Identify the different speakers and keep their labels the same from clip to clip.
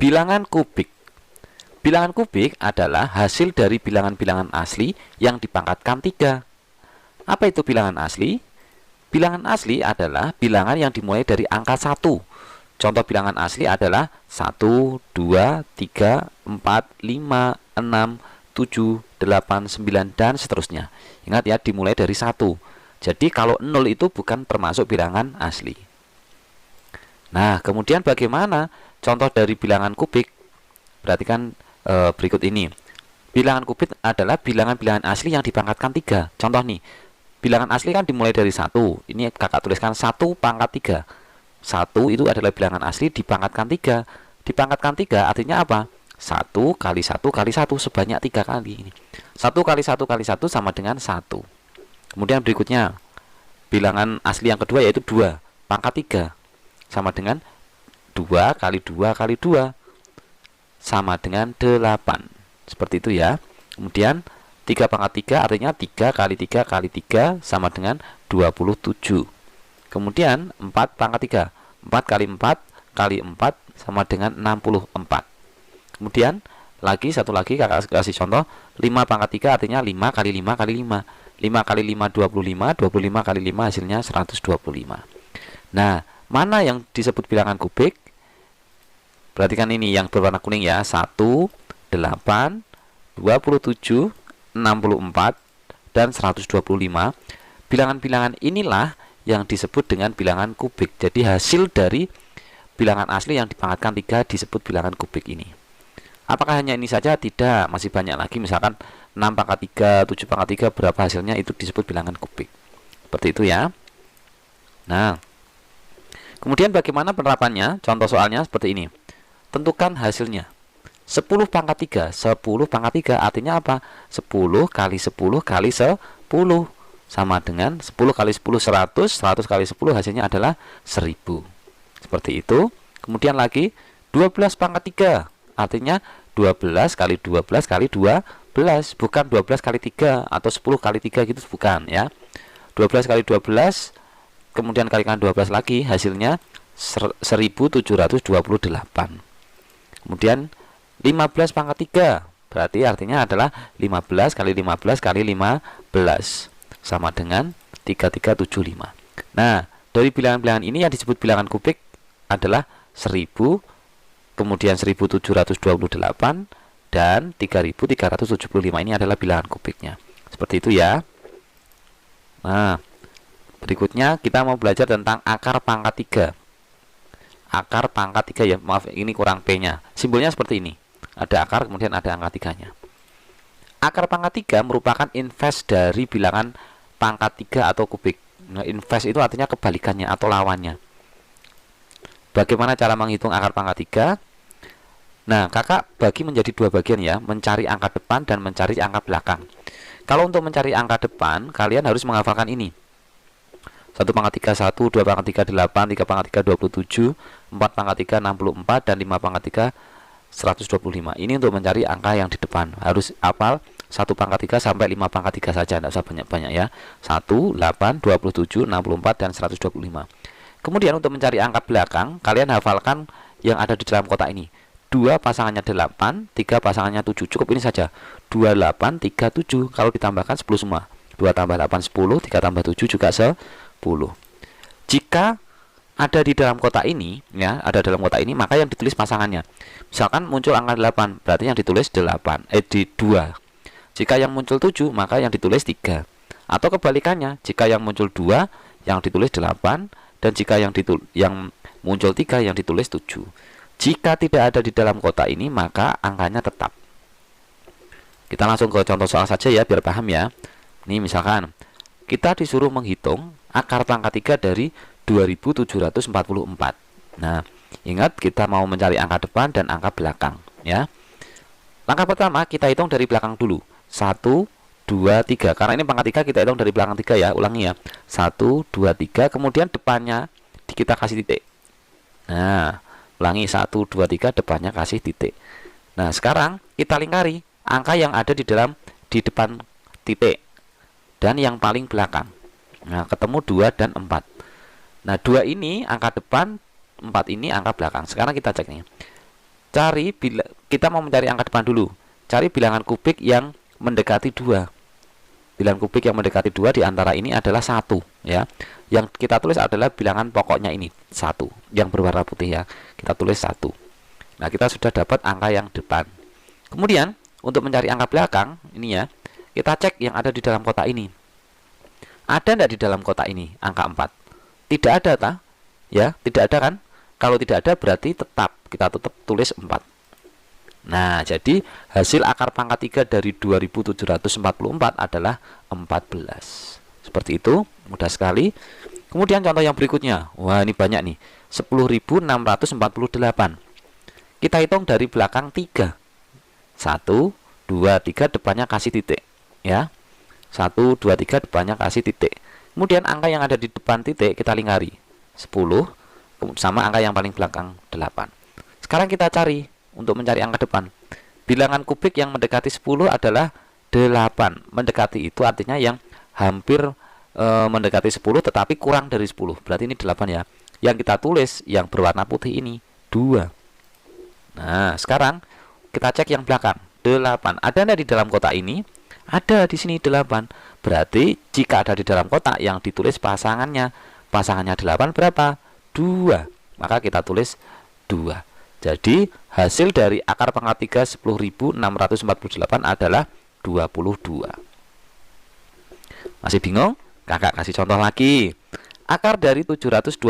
Speaker 1: Bilangan kubik. Bilangan kubik adalah hasil dari bilangan-bilangan asli yang dipangkatkan 3. Apa itu bilangan asli? Bilangan asli adalah bilangan yang dimulai dari angka 1. Contoh bilangan asli adalah 1, 2, 3, 4, 5, 6, 7, 8, 9, dan seterusnya. Ingat ya, dimulai dari 1. Jadi kalau 0 itu bukan termasuk bilangan asli. Nah, kemudian bagaimana contoh dari bilangan kubik? Perhatikan berikut ini. Bilangan kubik adalah bilangan-bilangan asli yang dipangkatkan 3. Contoh nih, bilangan asli kan dimulai dari 1. Ini kakak tuliskan 1 pangkat 3. 1 itu adalah bilangan asli dipangkatkan 3. Dipangkatkan 3 artinya apa? 1 kali 1 kali 1 sebanyak 3 kali ini. 1 kali 1 kali 1 sama dengan 1. Kemudian berikutnya, bilangan asli yang kedua yaitu 2 pangkat 3 sama dengan 2 kali 2 kali 2 sama dengan 8. Seperti itu ya. Kemudian 3 pangkat 3 artinya 3 kali 3 kali 3 sama dengan 27. Kemudian 4 pangkat 3, 4 kali 4 kali 4 sama dengan 64. Kemudian satu lagi kakak kasih contoh, 5 pangkat 3 artinya 5 kali 5 kali 5. 5 kali 5 25, 25 kali 5 hasilnya 125. Nah, mana yang disebut bilangan kubik? Perhatikan ini yang berwarna kuning ya, 1, 8, 27, 64, dan 125. Bilangan-bilangan inilah yang disebut dengan bilangan kubik. Jadi hasil dari bilangan asli yang dipangkatkan 3 disebut bilangan kubik ini. Apakah hanya ini saja? Tidak, masih banyak lagi. Misalkan 6 pangkat 3, 7 pangkat 3, berapa hasilnya, itu disebut bilangan kubik. Seperti itu ya. Nah, kemudian bagaimana penerapannya? Contoh soalnya seperti ini. Tentukan hasilnya. 10 pangkat 3, 10 pangkat 3 artinya apa? 10 kali 10 kali 10 sama dengan 10 kali 10 100, 100 kali 10 hasilnya adalah 1000. Seperti itu. Kemudian lagi 12 pangkat 3 artinya 12 kali 12 kali 12, bukan 12 kali 3 atau 10 kali 3 gitu, bukan ya. 12 kali 12 kemudian kalikan 12 lagi hasilnya 1728. Kemudian 15 pangkat 3 berarti artinya adalah 15 kali 15 kali 15 sama dengan 3375. Nah, dari bilangan-bilangan ini yang disebut bilangan kubik adalah 1000, kemudian 1728, dan 3375. Ini adalah bilangan kubiknya. Seperti itu ya. Nah, berikutnya kita mau belajar tentang akar pangkat 3. Akar pangkat 3 ya, maaf ini kurang P-nya. Simbolnya seperti ini. Ada akar kemudian ada angka 3-nya. Akar pangkat 3 merupakan inverse dari bilangan pangkat 3 atau kubik. Nah, inverse itu artinya kebalikannya atau lawannya. Bagaimana cara menghitung akar pangkat 3? Nah, kakak bagi menjadi 2 bagian ya, mencari angka depan dan mencari angka belakang. Kalau untuk mencari angka depan, kalian harus menghafalkan ini. 1 pangkat 3 1, 2 pangkat 3 8, 3 pangkat 3 27, 4 pangkat 3 64, dan 5 pangkat 3 125. Ini untuk mencari angka yang di depan. Harus hafal 1 pangkat 3 sampai 5 pangkat 3 saja, tidak usah banyak-banyak ya. 1, 8, 27, 64, dan 125. Kemudian untuk mencari angka belakang, kalian hafalkan yang ada di dalam kotak ini. 2 pasangannya 8, 3 pasangannya 7. Cukup ini saja. 28, 3, 7. Kalau ditambahkan 10 semua. 2 tambah 8, 10. 3 tambah 7 juga 10. Jika ada di dalam kotak ini, ya, ada dalam kotak ini, maka yang ditulis pasangannya. Misalkan muncul angka 8, berarti yang ditulis 8, di 2. Jika yang muncul 7, maka yang ditulis 3. Atau kebalikannya, jika yang muncul 2, yang ditulis 8, dan jika yang muncul 3, yang ditulis 7. Jika tidak ada di dalam kotak ini, maka angkanya tetap. Kita langsung ke contoh soal saja ya, biar paham ya. Ini misalkan kita disuruh menghitung akar pangkat 3 dari 2744. Nah, ingat kita mau mencari angka depan dan angka belakang ya. Langkah pertama kita hitung dari belakang dulu. 1, 2, 3. Karena ini pangkat 3 kita hitung dari belakang 3 ya. Ulangi ya. 1, 2, 3. Kemudian depannya kita kasih titik. Nah, ulangi 1, 2, 3, depannya kasih titik. Nah, sekarang kita lingkari angka yang ada di depan titik dan yang paling belakang. Nah, ketemu 2 dan 4. Nah, 2 ini angka depan, 4 ini angka belakang. Sekarang kita cek nih. kita mau mencari angka depan dulu. Cari bilangan kubik yang mendekati 2. Bilangan kubik yang mendekati 2 di antara ini adalah 1 ya. Yang kita tulis adalah bilangan pokoknya ini 1, yang berwarna putih ya. Kita tulis 1. Nah, kita sudah dapat angka yang depan. Kemudian untuk mencari angka belakang ini ya, kita cek yang ada di dalam kotak ini. Ada enggak di dalam kotak ini angka 4? Tidak ada tak? Ya, tidak ada kan? Kalau tidak ada berarti kita tetap tulis 4. Nah, jadi hasil akar pangkat 3 dari 2744 adalah 14. Seperti itu, mudah sekali. Kemudian contoh yang berikutnya. Wah, ini banyak nih. 10.648. Kita hitung dari belakang 3. 1, 2, 3 depannya kasih titik ya. 1, 2, 3 depannya kasih titik. Kemudian angka yang ada di depan titik kita lingkari 10 sama angka yang paling belakang 8. Sekarang kita cari untuk mencari angka depan. Bilangan kubik yang mendekati 10 adalah 8. Mendekati itu artinya yang hampir mendekati 10 tetapi kurang dari 10. Berarti ini 8 ya. Yang kita tulis yang berwarna putih ini 2. Nah, sekarang kita cek yang belakang 8. Ada enggak di dalam kotak ini? Ada di sini 8. Berarti jika ada di dalam kotak yang ditulis pasangannya 8 berapa? 2. Maka kita tulis 2. Jadi hasil dari akar pangkat 3 10.648 adalah 22. Masih bingung? Kakak kasih contoh lagi. Akar dari 729.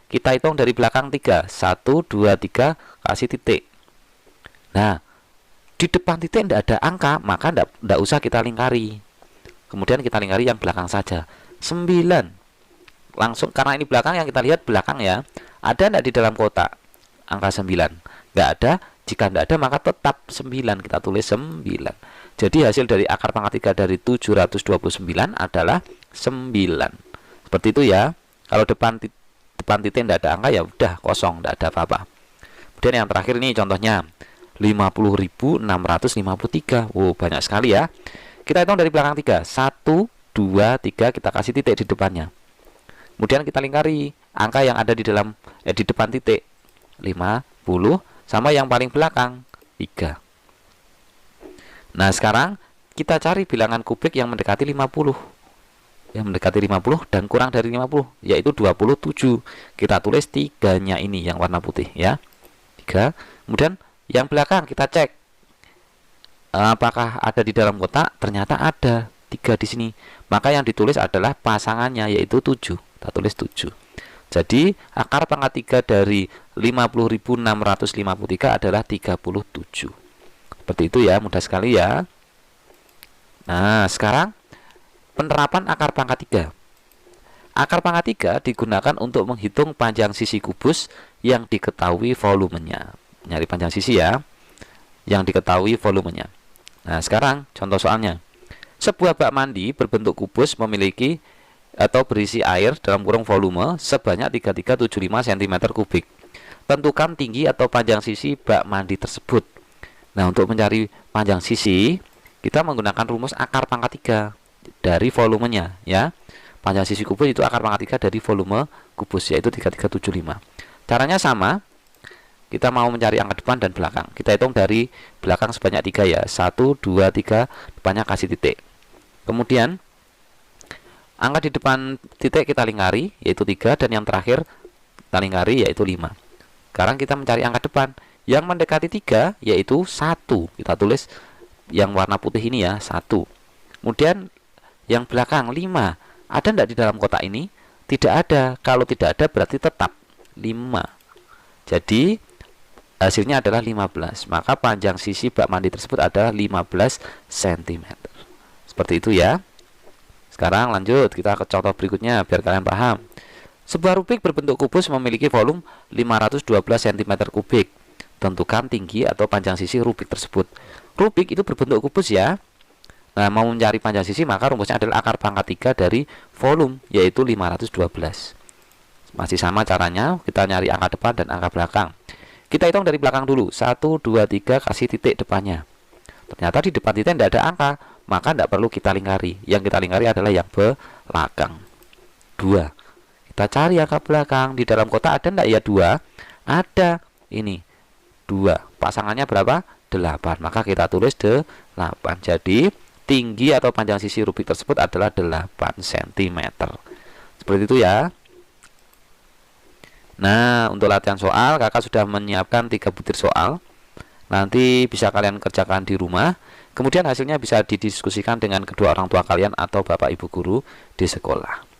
Speaker 1: Kita hitung dari belakang 3. 1, 2, 3 kasih titik. Nah, di depan titik tidak ada angka, maka tidak usah kita lingkari. Kemudian kita lingkari yang belakang saja 9. Langsung, karena ini belakang, yang kita lihat belakang ya. Ada tidak di dalam kotak angka 9? Tidak ada. Jika tidak ada maka tetap 9. Kita tulis 9. Jadi hasil dari akar pangkat 3 dari 729 adalah 9. Seperti itu ya. Kalau depan titik tidak ada angka ya udah kosong, tidak ada apa-apa. Kemudian yang terakhir ini contohnya 50.653. Oh, banyak sekali ya. Kita hitung dari belakang 3. 1, 2, 3 kita kasih titik di depannya. Kemudian kita lingkari angka yang ada di depan titik 50 sama yang paling belakang 3. Nah, sekarang kita cari bilangan kubik yang mendekati 50. Yang mendekati 50 dan kurang dari 50 yaitu 27. Kita tulis 3-nya ini yang warna putih ya. 3. Kemudian yang belakang kita cek apakah ada di dalam kotak. Ternyata ada 3 di sini. Maka yang ditulis adalah pasangannya yaitu 7. Kita tulis 7. Jadi akar pangkat 3 dari 50.653 adalah 37. Seperti itu ya, mudah sekali ya. Nah, sekarang penerapan akar pangkat 3. Akar pangkat 3 digunakan untuk menghitung panjang sisi kubus yang diketahui volumenya. Nyari panjang sisi ya, yang diketahui volumenya. Nah, sekarang contoh soalnya. Sebuah bak mandi berbentuk kubus memiliki atau berisi air dalam kurung volume sebanyak 3375 cm3. Tentukan tinggi atau panjang sisi bak mandi tersebut. Nah, untuk mencari panjang sisi, kita menggunakan rumus akar pangkat 3 dari volumenya ya. Panjang sisi kubus itu akar pangkat 3 dari volume kubus yaitu 3375. Caranya sama. Kita mau mencari angka depan dan belakang. Kita hitung dari belakang sebanyak 3 ya. 1, 2, 3 depannya kasih titik. Kemudian angka di depan titik kita lingkari yaitu 3 dan yang terakhir kita lingkari yaitu 5. Sekarang kita mencari angka depan yang mendekati 3 yaitu 1. Kita tulis yang warna putih ini ya, 1. Kemudian yang belakang 5. Ada tidak di dalam kotak ini? Tidak ada. Kalau tidak ada berarti tetap 5. Jadi hasilnya adalah 15. Maka panjang sisi bak mandi tersebut adalah 15 cm. Seperti itu ya. Sekarang lanjut kita ke contoh berikutnya biar kalian paham. Sebuah rubik berbentuk kubus memiliki volume 512 cm3. Tentukan tinggi atau panjang sisi rubik tersebut. Rubik itu berbentuk kubus ya. Nah, mau mencari panjang sisi maka rumusnya adalah akar pangkat 3 dari volume yaitu 512. Masih sama caranya, kita nyari angka depan dan angka belakang. Kita hitung dari belakang dulu. 1, 2, 3 kasih titik depannya. Ternyata di depan titik tidak ada angka, maka tidak perlu kita lingkari. Yang kita lingkari adalah yang belakang 2. Kita cari angka belakang. Di dalam kotak ada tidak ya 2? Ada. Ini 2. Pasangannya berapa? 8. Maka kita tulis 8. Jadi tinggi atau panjang sisi rubik tersebut adalah 8 cm. Seperti itu ya. Nah, untuk latihan soal, kakak sudah menyiapkan 3 butir soal. Nanti bisa kalian kerjakan di rumah. Kemudian hasilnya bisa didiskusikan dengan kedua orang tua kalian atau bapak ibu guru di sekolah.